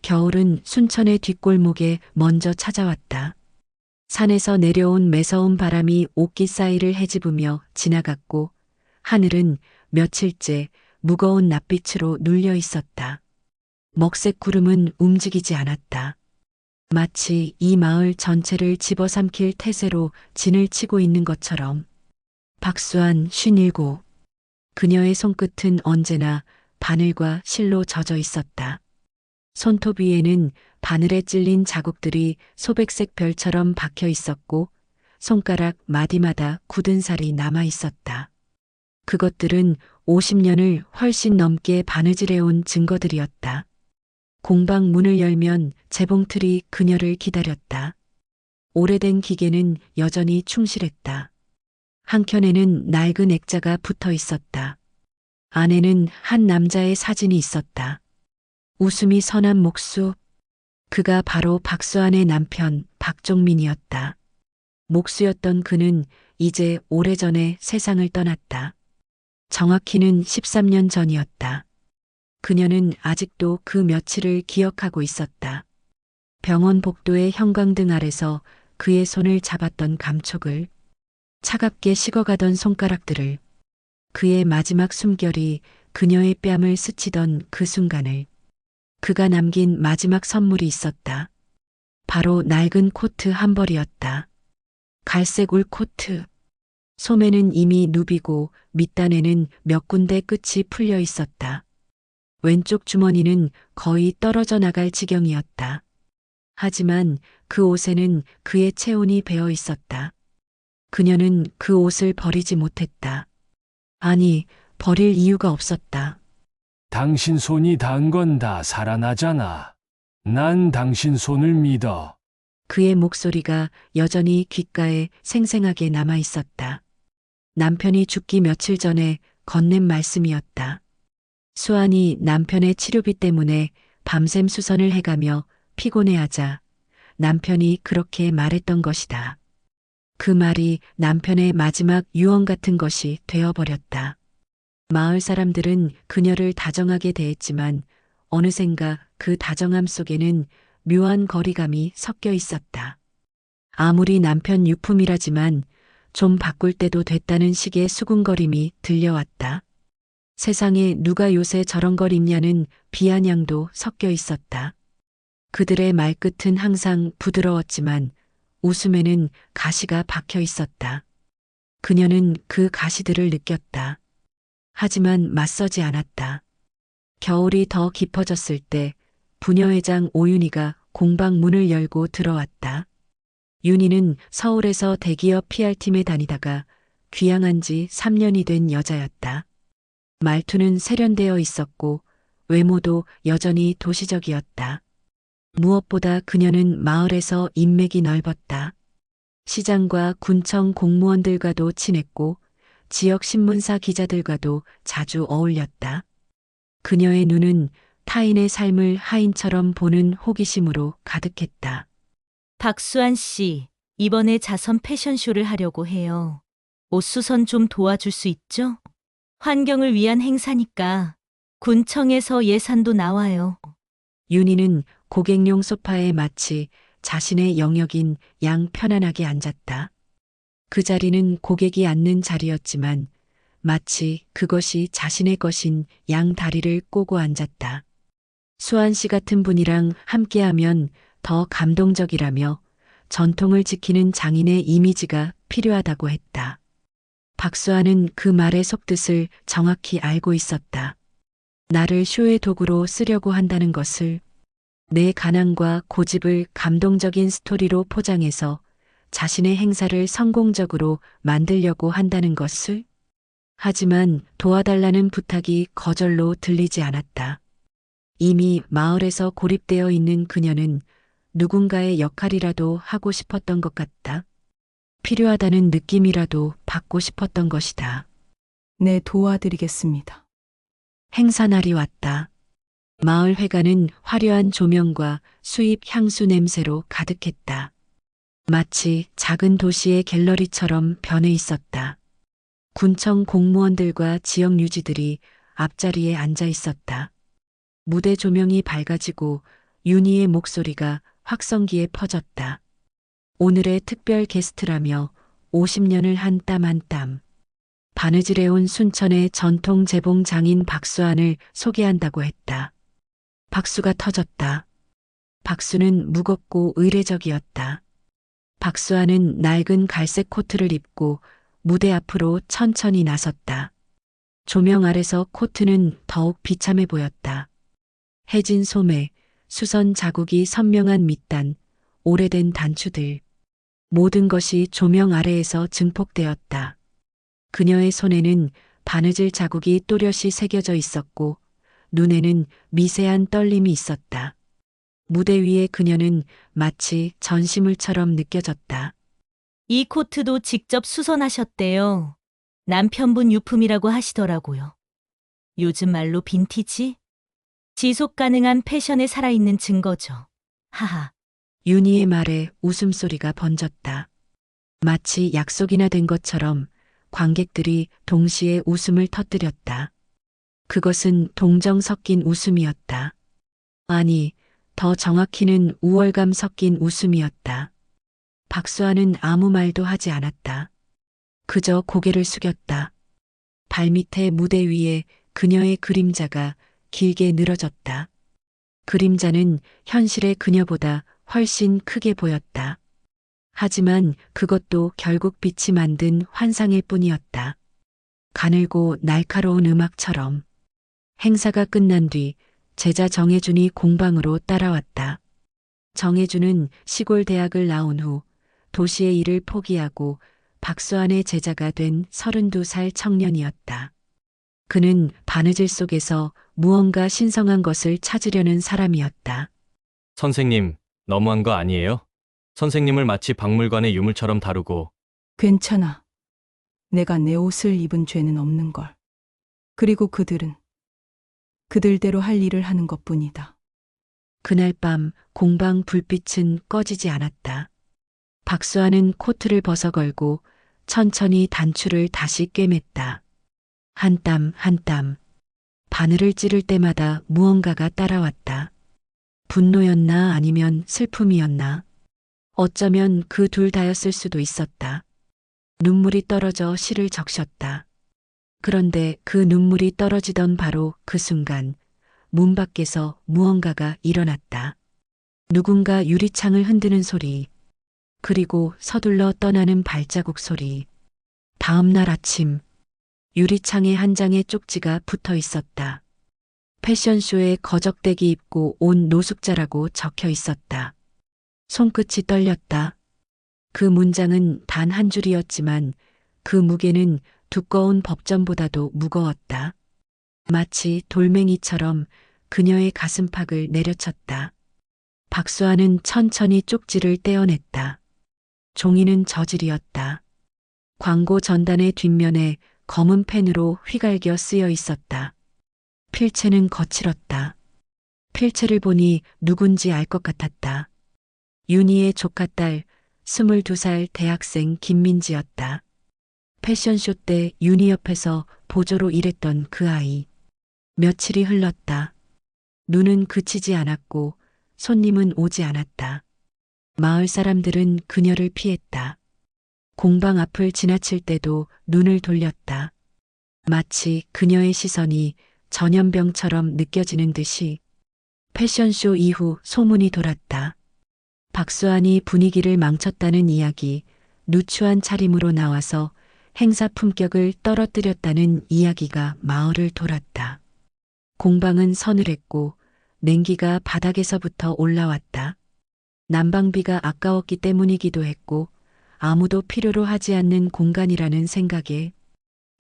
겨울은 순천의 뒷골목에 먼저 찾아왔다. 산에서 내려온 매서운 바람이 옥기 사이를 헤집으며 지나갔고 하늘은 며칠째 무거운 낯빛으로 눌려 있었다. 먹색 구름은 움직이지 않았다. 마치 이 마을 전체를 집어삼킬 태세로 진을 치고 있는 것처럼. 박수한 57. 그녀의 손끝은 언제나 바늘과 실로 젖어 있었다. 손톱 위에는 바늘에 찔린 자국들이 소백색 별처럼 박혀 있었고 손가락 마디마다 굳은 살이 남아 있었다. 그것들은 50년을 훨씬 넘게 바느질해온 증거들이었다. 공방 문을 열면 재봉틀이 그녀를 기다렸다. 오래된 기계는 여전히 충실했다. 한켠에는 낡은 액자가 붙어 있었다. 안에는 한 남자의 사진이 있었다. 웃음이 선한 목수. 그가 바로 박수환의 남편 박종민이었다. 목수였던 그는 이제 오래전에 세상을 떠났다. 정확히는 13년 전이었다. 그녀는 아직도 그 며칠을 기억하고 있었다. 병원 복도의 형광등 아래서 그의 손을 잡았던 감촉을, 차갑게 식어가던 손가락들을, 그의 마지막 숨결이 그녀의 뺨을 스치던 그 순간을. 그가 남긴 마지막 선물이 있었다. 바로 낡은 코트 한 벌이었다. 갈색 울 코트. 소매는 이미 누비고 밑단에는 몇 군데 끝이 풀려 있었다. 왼쪽 주머니는 거의 떨어져 나갈 지경이었다. 하지만 그 옷에는 그의 체온이 배어 있었다. 그녀는 그 옷을 버리지 못했다. 아니, 버릴 이유가 없었다. 당신 손이 닿은 건 다 살아나잖아. 난 당신 손을 믿어. 그의 목소리가 여전히 귓가에 생생하게 남아 있었다. 남편이 죽기 며칠 전에 건넨 말씀이었다. 수환이 남편의 치료비 때문에 밤샘 수선을 해가며 피곤해하자 남편이 그렇게 말했던 것이다. 그 말이 남편의 마지막 유언 같은 것이 되어버렸다. 마을 사람들은 그녀를 다정하게 대했지만 어느샌가 그 다정함 속에는 묘한 거리감이 섞여 있었다. 아무리 남편 유품이라지만 좀 바꿀 때도 됐다는 식의 수군거림이 들려왔다. 세상에 누가 요새 저런 걸 입냐는 비아냥도 섞여 있었다. 그들의 말끝은 항상 부드러웠지만 웃음에는 가시가 박혀 있었다. 그녀는 그 가시들을 느꼈다. 하지만 맞서지 않았다. 겨울이 더 깊어졌을 때 부녀회장 오윤희가 공방 문을 열고 들어왔다. 윤희는 서울에서 대기업 PR팀에 다니다가 귀향한 지 3년이 된 여자였다. 말투는 세련되어 있었고 외모도 여전히 도시적이었다. 무엇보다 그녀는 마을에서 인맥이 넓었다. 시장과 군청 공무원들과도 친했고 지역 신문사 기자들과도 자주 어울렸다. 그녀의 눈은 타인의 삶을 하인처럼 보는 호기심으로 가득했다. 박수환 씨, 이번에 자선 패션쇼를 하려고 해요. 옷 수선 좀 도와줄 수 있죠? 환경을 위한 행사니까 군청에서 예산도 나와요. 윤희는 고객용 소파에 마치 자신의 영역인 양 편안하게 앉았다. 그 자리는 고객이 앉는 자리였지만 마치 그것이 자신의 것인 양 다리를 꼬고 앉았다. 수환 씨 같은 분이랑 함께하면 더 감동적이라며 전통을 지키는 장인의 이미지가 필요하다고 했다. 박수환은 그 말의 속뜻을 정확히 알고 있었다. 나를 쇼의 도구로 쓰려고 한다는 것을, 내 가난과 고집을 감동적인 스토리로 포장해서 자신의 행사를 성공적으로 만들려고 한다는 것을. 하지만 도와달라는 부탁이 거절로 들리지 않았다. 이미 마을에서 고립되어 있는 그녀는 누군가의 역할이라도 하고 싶었던 것 같다. 필요하다는 느낌이라도 받고 싶었던 것이다. 네, 도와드리겠습니다. 행사날이 왔다. 마을 회관은 화려한 조명과 수입 향수 냄새로 가득했다. 마치 작은 도시의 갤러리처럼 변해 있었다. 군청 공무원들과 지역 유지들이 앞자리에 앉아 있었다. 무대 조명이 밝아지고 윤희의 목소리가 확성기에 퍼졌다. 오늘의 특별 게스트라며 50년을 한 땀 한 땀. 바느질해온 순천의 전통 재봉 장인 박수환을 소개한다고 했다. 박수가 터졌다. 박수는 무겁고 의례적이었다. 박수환은 낡은 갈색 코트를 입고 무대 앞으로 천천히 나섰다. 조명 아래서 코트는 더욱 비참해 보였다. 해진 소매, 수선 자국이 선명한 밑단, 오래된 단추들. 모든 것이 조명 아래에서 증폭되었다. 그녀의 손에는 바느질 자국이 또렷이 새겨져 있었고 눈에는 미세한 떨림이 있었다. 무대 위에 그녀는 마치 전시물처럼 느껴졌다. 이 코트도 직접 수선하셨대요. 남편분 유품이라고 하시더라고요. 요즘 말로 빈티지? 지속 가능한 패션에 살아있는 증거죠. 하하. 윤희의 말에 웃음소리가 번졌다. 마치 약속이나 된 것처럼 관객들이 동시에 웃음을 터뜨렸다. 그것은 동정 섞인 웃음이었다. 아니, 더 정확히는 우월감 섞인 웃음이었다. 박수환은 아무 말도 하지 않았다. 그저 고개를 숙였다. 발밑에 무대 위에 그녀의 그림자가 길게 늘어졌다. 그림자는 현실의 그녀보다 훨씬 크게 보였다. 하지만 그것도 결국 빛이 만든 환상일 뿐이었다. 가늘고 날카로운 음악처럼. 행사가 끝난 뒤 제자 정혜준이 공방으로 따라왔다. 정혜준은 시골 대학을 나온 후 도시의 일을 포기하고 박수환의 제자가 된 32살 청년이었다. 그는 바느질 속에서 무언가 신성한 것을 찾으려는 사람이었다. 선생님, 너무한 거 아니에요? 선생님을 마치 박물관의 유물처럼 다루고 괜찮아. 내가 내 옷을 입은 죄는 없는 걸. 그리고 그들은 그들대로 할 일을 하는 것뿐이다. 그날 밤 공방 불빛은 꺼지지 않았다. 박수환은 코트를 벗어걸고 천천히 단추를 다시 꿰맸다. 한 땀 한 땀. 바늘을 찌를 때마다 무언가가 따라왔다. 분노였나 아니면 슬픔이었나. 어쩌면 그 둘 다였을 수도 있었다. 눈물이 떨어져 실을 적셨다. 그런데 그 눈물이 떨어지던 바로 그 순간 문 밖에서 무언가가 일어났다. 누군가 유리창을 흔드는 소리, 그리고 서둘러 떠나는 발자국 소리. 다음 날 아침, 유리창에 한 장의 쪽지가 붙어 있었다. 패션쇼에 거적대기 입고 온 노숙자라고 적혀 있었다. 손끝이 떨렸다. 그 문장은 단 한 줄이었지만 그 무게는 두꺼운 법전보다도 무거웠다. 마치 돌멩이처럼 그녀의 가슴팍을 내려쳤다. 박수환은 천천히 쪽지를 떼어냈다. 종이는 저질이었다. 광고 전단의 뒷면에 검은 펜으로 휘갈겨 쓰여 있었다. 필체는 거칠었다. 필체를 보니 누군지 알 것 같았다. 윤희의 조카딸 22살 대학생 김민지였다. 패션쇼 때 윤희 옆에서 보조로 일했던 그 아이. 며칠이 흘렀다. 눈은 그치지 않았고 손님은 오지 않았다. 마을 사람들은 그녀를 피했다. 공방 앞을 지나칠 때도 눈을 돌렸다. 마치 그녀의 시선이 전염병처럼 느껴지는 듯이. 패션쇼 이후 소문이 돌았다. 박수환이 분위기를 망쳤다는 이야기, 누추한 차림으로 나와서 행사 품격을 떨어뜨렸다는 이야기가 마을을 돌았다. 공방은 서늘했고 냉기가 바닥에서부터 올라왔다. 난방비가 아까웠기 때문이기도 했고 아무도 필요로 하지 않는 공간이라는 생각에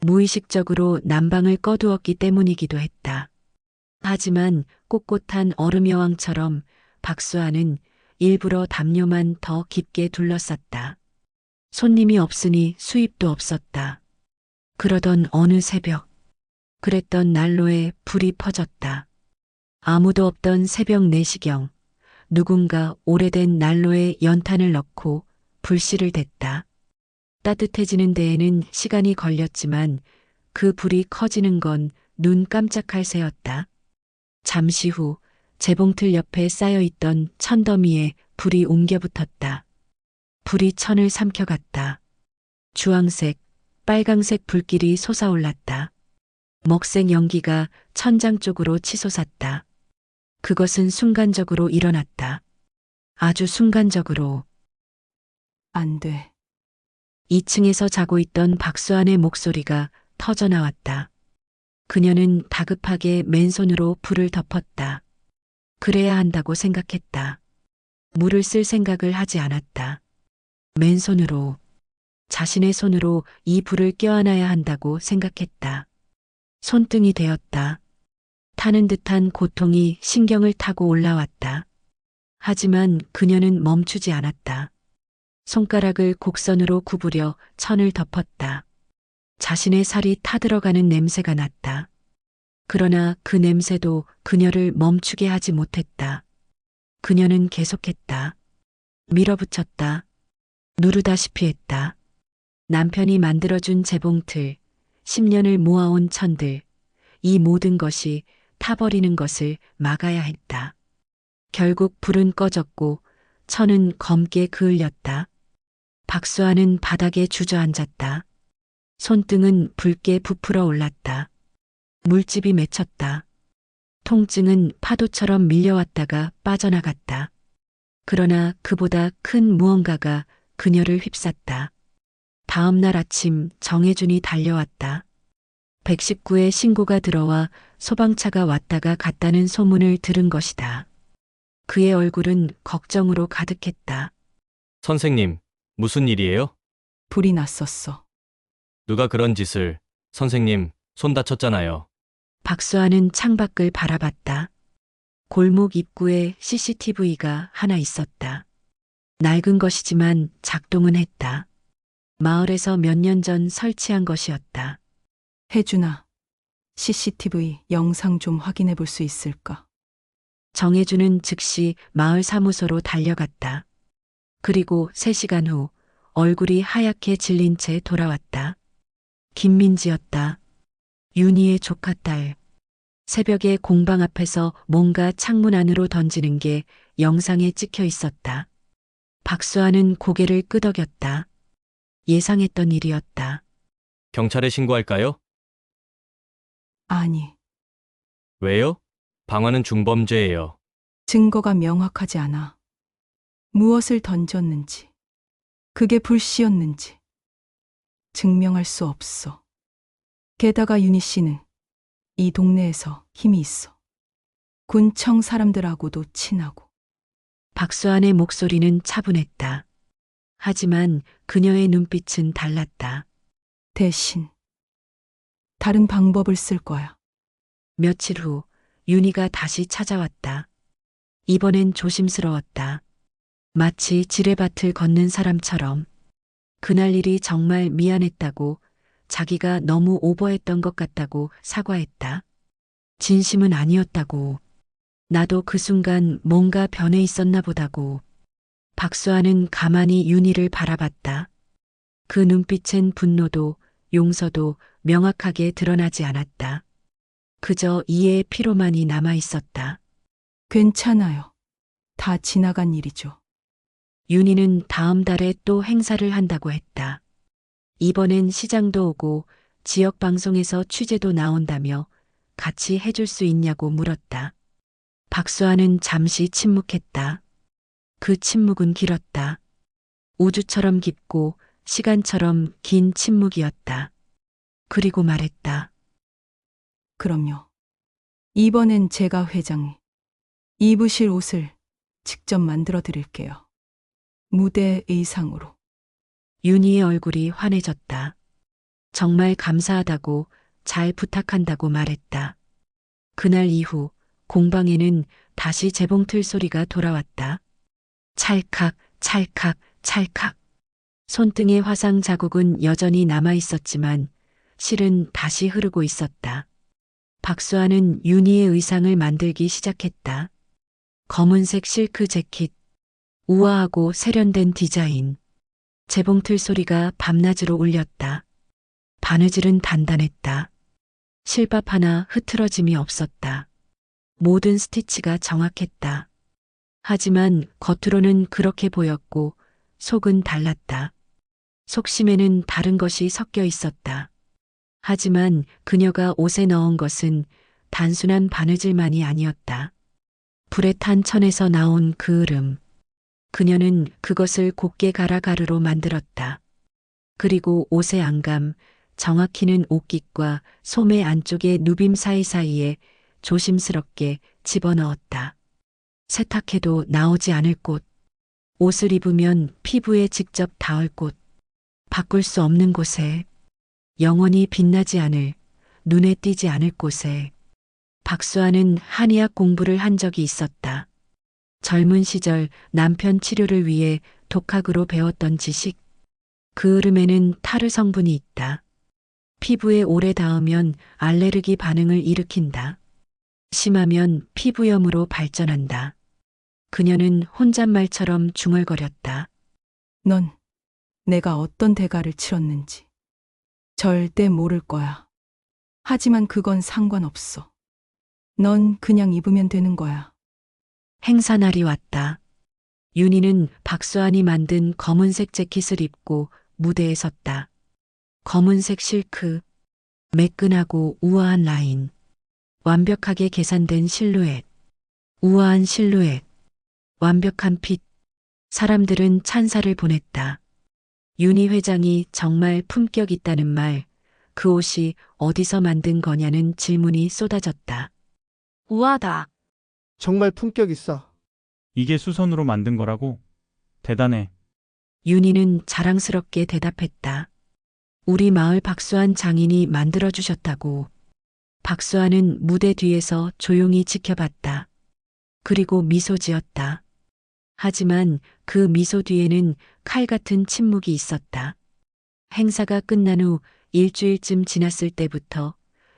무의식적으로 난방을 꺼두었기 때문이기도 했다. 하지만 꼿꼿한 얼음 여왕처럼 박수환은 일부러 담요만 더 깊게 둘러쌌다. 손님이 없으니 수입도 없었다. 그러던 어느 새벽, 그랬던 난로에 불이 퍼졌다. 아무도 없던 새벽 4시경, 누군가 오래된 난로에 연탄을 넣고 불씨를 댔다. 따뜻해지는 데에는 시간이 걸렸지만 그 불이 커지는 건 눈 깜짝할 새였다. 잠시 후 재봉틀 옆에 쌓여있던 천더미에 불이 옮겨 붙었다. 불이 천을 삼켜갔다. 주황색, 빨강색 불길이 솟아올랐다. 먹색 연기가 천장 쪽으로 치솟았다. 그것은 순간적으로 일어났다. 아주 순간적으로. 안 돼. 2층에서 자고 있던 박수환의 목소리가 터져나왔다. 그녀는 다급하게 맨손으로 불을 덮었다. 그래야 한다고 생각했다. 물을 쓸 생각을 하지 않았다. 맨손으로, 자신의 손으로 이 불을 껴안아야 한다고 생각했다. 손등이 되었다. 타는 듯한 고통이 신경을 타고 올라왔다. 하지만 그녀는 멈추지 않았다. 손가락을 곡선으로 구부려 천을 덮었다. 자신의 살이 타들어가는 냄새가 났다. 그러나 그 냄새도 그녀를 멈추게 하지 못했다. 그녀는 계속했다. 밀어붙였다. 누르다시피 했다. 남편이 만들어준 재봉틀, 10년을 모아온 천들, 이 모든 것이 타버리는 것을 막아야 했다. 결국 불은 꺼졌고 천은 검게 그을렸다. 박수환은 바닥에 주저앉았다. 손등은 붉게 부풀어 올랐다. 물집이 맺혔다. 통증은 파도처럼 밀려왔다가 빠져나갔다. 그러나 그보다 큰 무언가가 그녀를 휩쌌다. 다음 날 아침 정혜준이 달려왔다. 119에 신고가 들어와 소방차가 왔다가 갔다는 소문을 들은 것이다. 그의 얼굴은 걱정으로 가득했다. 선생님, 무슨 일이에요? 불이 났었어. 누가 그런 짓을, 선생님, 손 다쳤잖아요. 박수환은 창밖을 바라봤다. 골목 입구에 CCTV가 하나 있었다. 낡은 것이지만 작동은 했다. 마을에서 몇 년 전 설치한 것이었다. 혜준아, CCTV 영상 좀 확인해 볼 수 있을까? 정혜준은 즉시 마을 사무소로 달려갔다. 그리고 3시간 후 얼굴이 하얗게 질린 채 돌아왔다. 김민지였다. 윤희의 조카딸. 새벽에 공방 앞에서 뭔가 창문 안으로 던지는 게 영상에 찍혀 있었다. 박수환은 고개를 끄덕였다. 예상했던 일이었다. 경찰에 신고할까요? 아니, 왜요? 방화는 중범죄예요. 증거가 명확하지 않아. 무엇을 던졌는지, 그게 불씨였는지 증명할 수 없어. 게다가 윤희 씨는 이 동네에서 힘이 있어. 군청 사람들하고도 친하고. 박수환의 목소리는 차분했다. 하지만 그녀의 눈빛은 달랐다. 대신 다른 방법을 쓸 거야. 며칠 후 윤희가 다시 찾아왔다. 이번엔 조심스러웠다. 마치 지뢰밭을 걷는 사람처럼. 그날 일이 정말 미안했다고, 자기가 너무 오버했던 것 같다고 사과했다. 진심은 아니었다고. 나도 그 순간 뭔가 변해 있었나 보다고. 박수환은 가만히 윤희를 바라봤다. 그 눈빛엔 분노도 용서도 명확하게 드러나지 않았다. 그저 이해의 피로만이 남아 있었다. 괜찮아요. 다 지나간 일이죠. 윤희는 다음 달에 또 행사를 한다고 했다. 이번엔 시장도 오고 지역 방송에서 취재도 나온다며 같이 해줄 수 있냐고 물었다. 박수환은 잠시 침묵했다. 그 침묵은 길었다. 우주처럼 깊고 시간처럼 긴 침묵이었다. 그리고 말했다. 그럼요. 이번엔 제가 회장이 입으실 옷을 직접 만들어 드릴게요. 무대 의상으로. 윤희의 얼굴이 환해졌다. 정말 감사하다고, 잘 부탁한다고 말했다. 그날 이후 공방에는 다시 재봉틀 소리가 돌아왔다. 찰칵, 찰칵, 찰칵. 손등의 화상 자국은 여전히 남아 있었지만 실은 다시 흐르고 있었다. 박수환은 윤희의 의상을 만들기 시작했다. 검은색 실크 재킷, 우아하고 세련된 디자인. 재봉틀 소리가 밤낮으로 울렸다. 바느질은 단단했다. 실밥 하나 흐트러짐이 없었다. 모든 스티치가 정확했다. 하지만 겉으로는 그렇게 보였고 속은 달랐다. 속심에는 다른 것이 섞여 있었다. 하지만 그녀가 옷에 넣은 것은 단순한 바느질만이 아니었다. 불에 탄 천에서 나온 그 으름. 그녀는 그것을 곱게 갈아 가루로 만들었다. 그리고 옷의 안감, 정확히는 옷깃과 소매 안쪽의 누빔 사이사이에 조심스럽게 집어넣었다. 세탁해도 나오지 않을 곳, 옷을 입으면 피부에 직접 닿을 곳, 바꿀 수 없는 곳에, 영원히 빛나지 않을, 눈에 띄지 않을 곳에. 박수아는 한의학 공부를 한 적이 있었다. 젊은 시절 남편 치료를 위해 독학으로 배웠던 지식. 그 흐름에는 타르 성분이 있다. 피부에 오래 닿으면 알레르기 반응을 일으킨다. 심하면 피부염으로 발전한다. 그녀는 혼잣말처럼 중얼거렸다. 넌 내가 어떤 대가를 치렀는지 절대 모를 거야. 하지만 그건 상관없어. 넌 그냥 입으면 되는 거야. 행사날이 왔다. 윤희는 박수환이 만든 검은색 재킷을 입고 무대에 섰다. 검은색 실크, 매끈하고 우아한 라인, 완벽하게 계산된 실루엣, 우아한 실루엣, 완벽한 핏. 사람들은 찬사를 보냈다. 윤희 회장이 정말 품격 있다는 말, 그 옷이 어디서 만든 거냐는 질문이 쏟아졌다. 우아하다. 정말 품격 있어. 이게 수선으로 만든 거라고? 대단해. 윤희는 자랑스럽게 대답했다. 우리 마을 박수환 장인이 만들어주셨다고. 박수환은 무대 뒤에서 조용히 지켜봤다. 그리고 미소 지었다. 하지만 그 미소 뒤에는 칼 같은 침묵이 있었다. 행사가 끝난 후 일주일쯤 지났을 때부터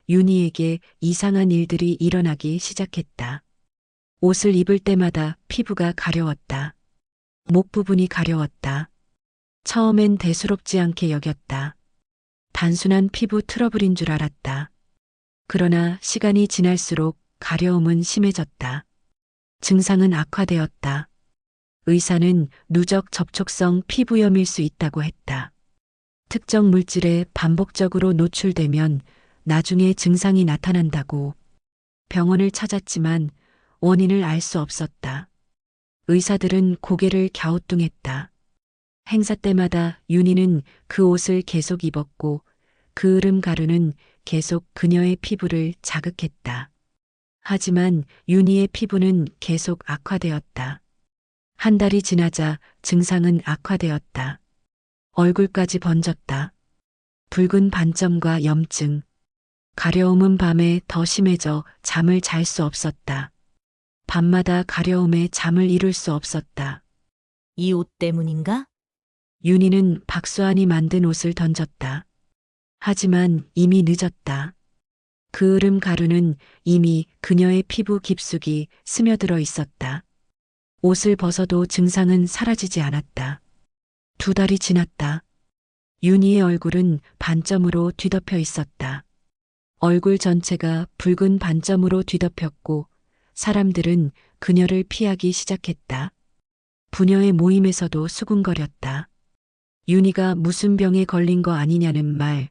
윤희에게 이상한 일들이 일어나기 시작했다. 옷을 입을 때마다 피부가 가려웠다. 목 부분이 가려웠다. 처음엔 대수롭지 않게 여겼다. 단순한 피부 트러블인 줄 알았다. 그러나 시간이 지날수록 가려움은 심해졌다. 증상은 악화되었다. 의사는 누적 접촉성 피부염일 수 있다고 했다. 특정 물질에 반복적으로 노출되면 나중에 증상이 나타난다고. 병원을 찾았지만 원인을 알 수 없었다. 의사들은 고개를 갸우뚱했다. 행사 때마다 윤희는 그 옷을 계속 입었고 그 흐름 가루는 계속 그녀의 피부를 자극했다. 하지만 윤희의 피부는 계속 악화되었다. 한 달이 지나자 증상은 악화되었다. 얼굴까지 번졌다. 붉은 반점과 염증. 가려움은 밤에 더 심해져 잠을 잘 수 없었다. 밤마다 가려움에 잠을 이룰 수 없었다. 이 옷 때문인가? 윤희는 박수환이 만든 옷을 던졌다. 하지만 이미 늦었다. 그 흐름 가루는 이미 그녀의 피부 깊숙이 스며들어 있었다. 옷을 벗어도 증상은 사라지지 않았다. 2달이 지났다. 윤희의 얼굴은 반점으로 뒤덮여 있었다. 얼굴 전체가 붉은 반점으로 뒤덮였고 사람들은 그녀를 피하기 시작했다. 부녀의 모임에서도 수군거렸다. 윤희가 무슨 병에 걸린 거 아니냐는 말,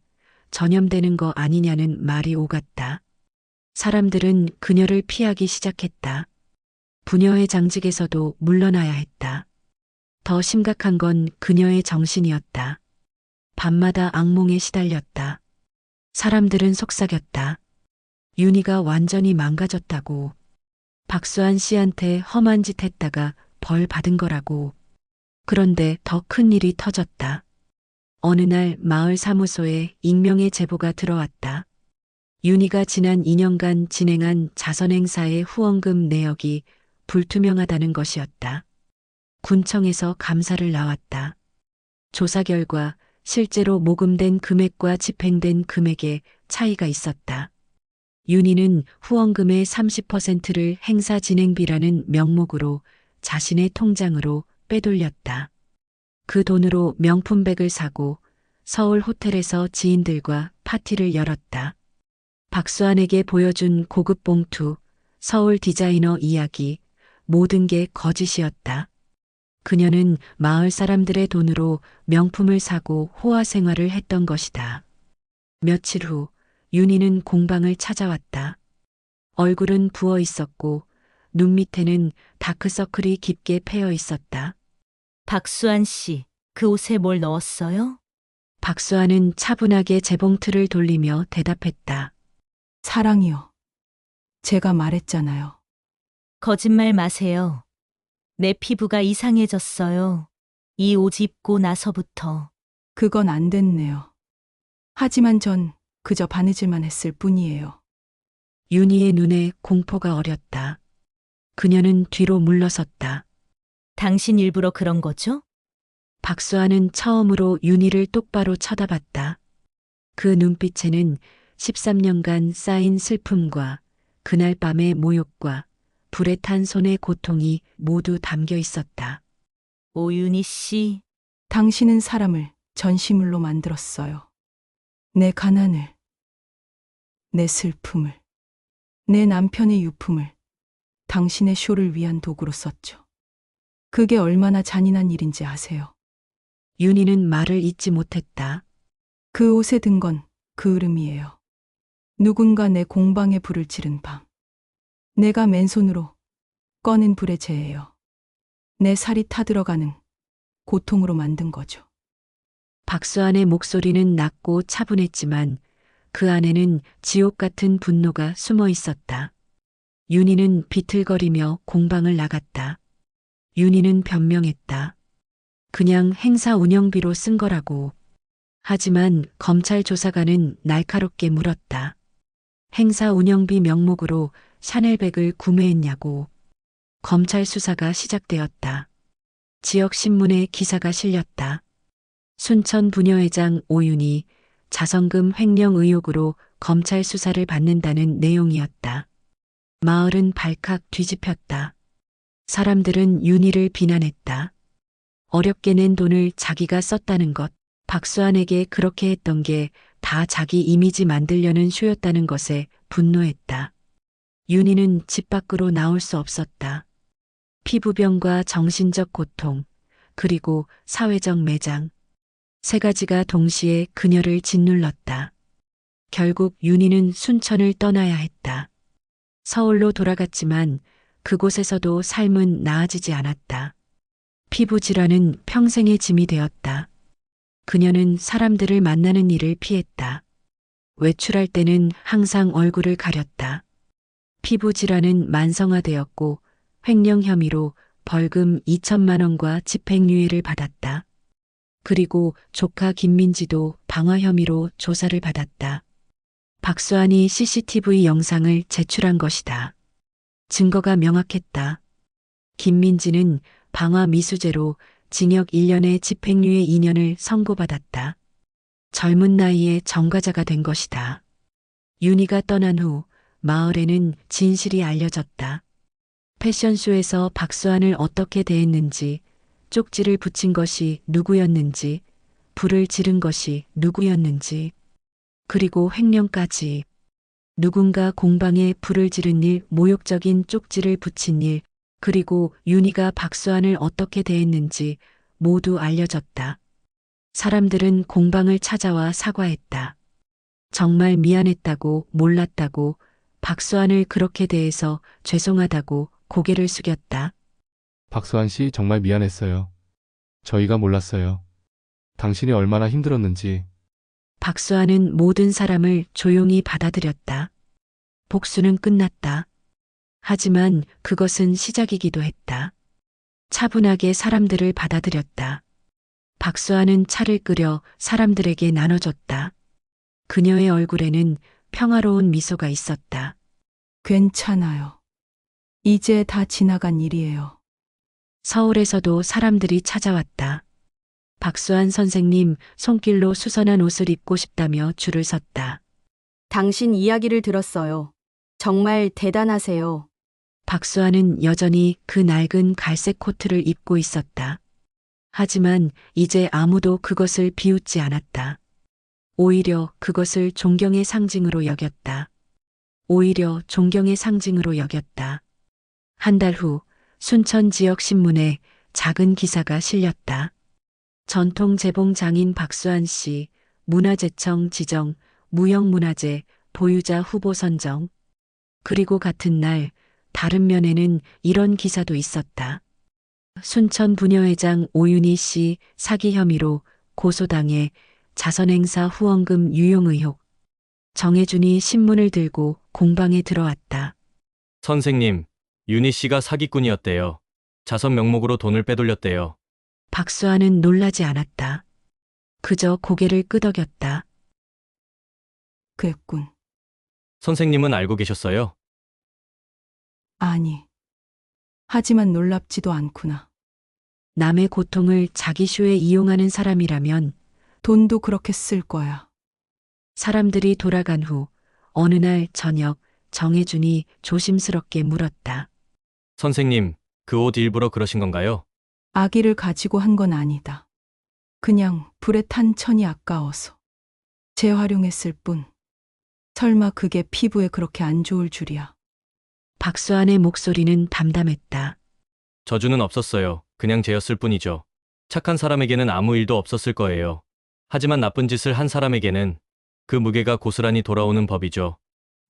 전염되는 거 아니냐는 말이 오갔다. 사람들은 그녀를 피하기 시작했다. 부녀의 장직에서도 물러나야 했다. 더 심각한 건 그녀의 정신이었다. 밤마다 악몽에 시달렸다. 사람들은 속삭였다. 윤희가 완전히 망가졌다고. 박수환 씨한테 험한 짓 했다가 벌 받은 거라고. 그런데 더 큰 일이 터졌다. 어느 날 마을 사무소에 익명의 제보가 들어왔다. 윤희가 지난 2년간 진행한 자선행사의 후원금 내역이 불투명하다는 것이었다. 군청에서 감사를 나왔다. 조사 결과 실제로 모금된 금액과 집행된 금액에 차이가 있었다. 윤희는 후원금의 30%를 행사 진행비라는 명목으로 자신의 통장으로 빼돌렸다. 그 돈으로 명품백을 사고 서울 호텔에서 지인들과 파티를 열었다. 박수환에게 보여준 고급 봉투, 서울 디자이너 이야기, 모든 게 거짓이었다. 그녀는 마을 사람들의 돈으로 명품을 사고 호화 생활을 했던 것이다. 며칠 후, 윤희는 공방을 찾아왔다. 얼굴은 부어 있었고, 눈 밑에는 다크서클이 깊게 패여 있었다. 박수환 씨, 그 옷에 뭘 넣었어요? 박수아는 차분하게 재봉틀을 돌리며 대답했다. 사랑이요. 제가 말했잖아요. 거짓말 마세요. 내 피부가 이상해졌어요. 이 옷 입고 나서부터. 그건 안 됐네요. 하지만 전 그저 바느질만 했을 뿐이에요. 윤희의 눈에 공포가 어렸다. 그녀는 뒤로 물러섰다. 당신 일부러 그런 거죠? 박수아는 처음으로 윤희를 똑바로 쳐다봤다. 그 눈빛에는 13년간 쌓인 슬픔과 그날 밤의 모욕과 불에 탄 손의 고통이 모두 담겨 있었다. 오윤희 씨, 당신은 사람을 전시물로 만들었어요. 내 가난을, 내 슬픔을, 내 남편의 유품을 당신의 쇼를 위한 도구로 썼죠. 그게 얼마나 잔인한 일인지 아세요? 윤희는 말을 잇지 못했다. 그 옷에 든 건 그 으름이에요. 누군가 내 공방에 불을 지른 밤. 내가 맨손으로 꺼낸 불의 재예요. 내 살이 타들어가는 고통으로 만든 거죠. 박수안의 목소리는 낮고 차분했지만 그 안에는 지옥 같은 분노가 숨어 있었다. 윤희는 비틀거리며 공방을 나갔다. 윤희는 변명했다. 그냥 행사 운영비로 쓴 거라고. 하지만 검찰 조사관은 날카롭게 물었다. 행사 운영비 명목으로 샤넬백을 구매했냐고. 검찰 수사가 시작되었다. 지역 신문에 기사가 실렸다. 순천 부녀회장 오윤희 자선금 횡령 의혹으로 검찰 수사를 받는다는 내용이었다. 마을은 발칵 뒤집혔다. 사람들은 윤희를 비난했다. 어렵게 낸 돈을 자기가 썼다는 것, 박수환에게 그렇게 했던 게 다 자기 이미지 만들려는 쇼였다는 것에 분노했다. 윤희는 집 밖으로 나올 수 없었다. 피부병과 정신적 고통, 그리고 사회적 매장. 세 가지가 동시에 그녀를 짓눌렀다. 결국 윤희는 순천을 떠나야 했다. 서울로 돌아갔지만 그곳에서도 삶은 나아지지 않았다. 피부 질환은 평생의 짐이 되었다. 그녀는 사람들을 만나는 일을 피했다. 외출할 때는 항상 얼굴을 가렸다. 피부 질환은 만성화되었고 횡령 혐의로 벌금 2천만 원과 집행유예를 받았다. 그리고 조카 김민지도 방화 혐의로 조사를 받았다. 박수환이 CCTV 영상을 제출한 것이다. 증거가 명확했다. 김민지는 방화 미수죄로 징역 1년에 집행유예 2년을 선고받았다. 젊은 나이에 전과자가 된 것이다. 윤희가 떠난 후 마을에는 진실이 알려졌다. 패션쇼에서 박수환을 어떻게 대했는지, 쪽지를 붙인 것이 누구였는지, 불을 지른 것이 누구였는지, 그리고 횡령까지. 누군가 공방에 불을 지른 일, 모욕적인 쪽지를 붙인 일, 그리고 윤희가 박수환을 어떻게 대했는지 모두 알려졌다. 사람들은 공방을 찾아와 사과했다. 정말 미안했다고, 몰랐다고, 박수환을 그렇게 대해서 죄송하다고 고개를 숙였다. 박수환 씨 정말 미안했어요. 저희가 몰랐어요. 당신이 얼마나 힘들었는지. 박수환은 모든 사람을 조용히 받아들였다. 복수는 끝났다. 하지만 그것은 시작이기도 했다. 차분하게 사람들을 받아들였다. 박수환은 차를 끓여 사람들에게 나눠줬다. 그녀의 얼굴에는 평화로운 미소가 있었다. 괜찮아요. 이제 다 지나간 일이에요. 서울에서도 사람들이 찾아왔다. 박수환 선생님 손길로 수선한 옷을 입고 싶다며 줄을 섰다. 당신 이야기를 들었어요. 정말 대단하세요. 박수환은 여전히 그 낡은 갈색 코트를 입고 있었다. 하지만 이제 아무도 그것을 비웃지 않았다. 오히려 그것을 존경의 상징으로 여겼다. 오히려 존경의 상징으로 여겼다. 한 달 후 순천 지역 신문에 작은 기사가 실렸다. 전통 재봉 장인 박수환 씨, 문화재청 지정, 무형문화재 보유자 후보 선정. 그리고 같은 날 다른 면에는 이런 기사도 있었다. 순천 부녀회장 오윤희 씨 사기 혐의로 고소당해 자선행사 후원금 유용 의혹. 정혜준이 신문을 들고 공방에 들어왔다. 선생님, 윤희 씨가 사기꾼이었대요. 자선 명목으로 돈을 빼돌렸대요. 박수환은 놀라지 않았다. 그저 고개를 끄덕였다. 그랬군. 선생님은 알고 계셨어요? 아니. 하지만 놀랍지도 않구나. 남의 고통을 자기 쇼에 이용하는 사람이라면 돈도 그렇게 쓸 거야. 사람들이 돌아간 후 어느 날 저녁 정혜준이 조심스럽게 물었다. 선생님, 그 옷 일부러 그러신 건가요? 아기를 가지고 한 건 아니다. 그냥 불에 탄 천이 아까워서. 재활용했을 뿐. 설마 그게 피부에 그렇게 안 좋을 줄이야. 박수환의 목소리는 담담했다. 저주는 없었어요. 그냥 죄였을 뿐이죠. 착한 사람에게는 아무 일도 없었을 거예요. 하지만 나쁜 짓을 한 사람에게는 그 무게가 고스란히 돌아오는 법이죠.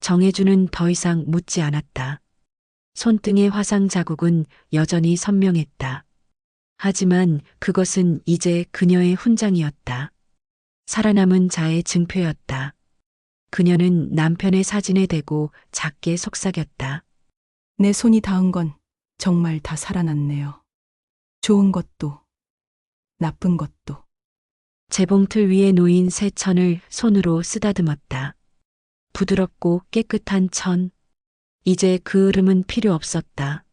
정혜준은 더 이상 묻지 않았다. 손등의 화상 자국은 여전히 선명했다. 하지만 그것은 이제 그녀의 훈장이었다. 살아남은 자의 증표였다. 그녀는 남편의 사진에 대고 작게 속삭였다. 내 손이 닿은 건 정말 다 살아났네요. 좋은 것도, 나쁜 것도. 재봉틀 위에 놓인 새 천을 손으로 쓰다듬었다. 부드럽고 깨끗한 천. 이제 그 흐름은 필요 없었다.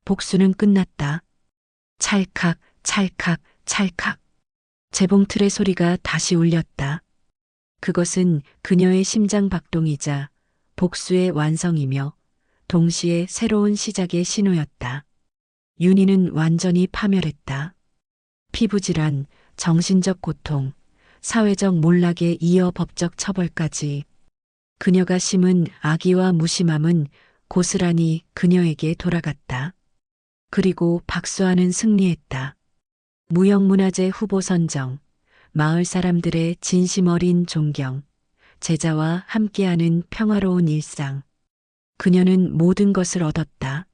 복수는 끝났다. 찰칵, 찰칵, 찰칵. 재봉틀의 소리가 다시 울렸다. 그것은 그녀의 심장 박동이자 복수의 완성이며 동시에 새로운 시작의 신호였다. 윤희는 완전히 파멸했다. 피부질환, 정신적 고통, 사회적 몰락에 이어 법적 처벌까지. 그녀가 심은 악의와 무심함은 고스란히 그녀에게 돌아갔다. 그리고 박수환은 승리했다. 무형문화재 후보 선정, 마을 사람들의 진심 어린 존경, 제자와 함께하는 평화로운 일상. 그녀는 모든 것을 얻었다.